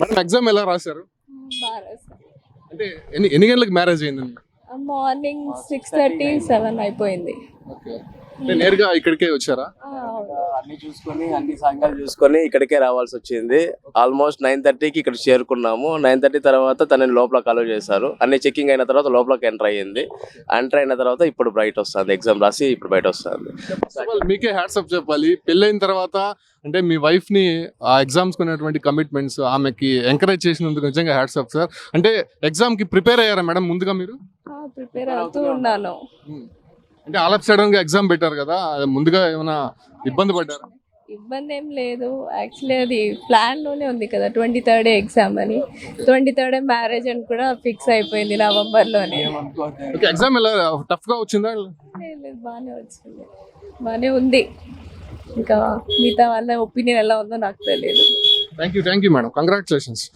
Madam exam ఎలా రాశారు? బాగా రాసాను. అంటే ఎన్ని గంటలకు మ్యారేజ్ అయిందండి? మార్నింగ్ 6:30, 7 అయిపోయింది. ఓకే. అంటే నేరుగా ఇక్కడికే వచ్చారా? అవును. అన్ని చూసుకొని అన్ని సంఘాలు చూసుకొని ఇక్కడికే రావాల్సి వచ్చింది. ఆల్మోస్ట్ 9:30కి ఇక్కడ చేరుకున్నాము. 9:30 తర్వాత తనని లోపలికి అలౌ చేశారు. అన్ని చెకింగ్ అయిన తర్వాత లోపలికి ఎంటర్ అయ్యింది. ఎంటర్ అయిన తర్వాత ఇప్పుడు బయట వస్తుంది, ఎగ్జామ్ రాసి ఇప్పుడు బయట వస్తుంది. మీకే హ్యాట్సప్ చెప్పాలి. పెళ్ళైన తర్వాత అంటే మీ వైఫ్ ని ఆ ఎగ్జామ్స్ కొనేటువంటి కమిట్మెంట్స్ ఆమెకి ఎంకరేజ్ చేసినందుకు నిజంగా హ్యాట్సప్ సార్. అంటే ఎగ్జామ్ కి ప్రిపేర్ అయ్యారా మేడం ముందుగా మీరు? ప్రిపేర్ అవుతూ ఉన్నాను. అంటే ఆల్ ఆఫ్ సడన్ గా ఎగ్జామ్ పెట్టారు కదా, ముందుగా ఏమైనా ఇబ్బంది పడ్డారా? ఇబ్బంది ఏం లేదు. యాక్చువల్లీ అది ప్లాన్ లోనే ఉంది కదా, 23rd ఎగ్జామ్ అని. 23rd మ్యారేజ్ అని కూడా ఫిక్స్ అయిపోయింది నవంబర్ లోనే. ఓకే. ఎగ్జామ్ ఎలా టఫ్ గా వచ్చిందా? లేదు, బాగానే వచ్చింది, బాగానే ఉంది. ఇంకా మిగతా వాళ్ళ ఒపీనియన్ ఎలా ఉందో నాకు తెలియదు. Thank you madam, congratulations.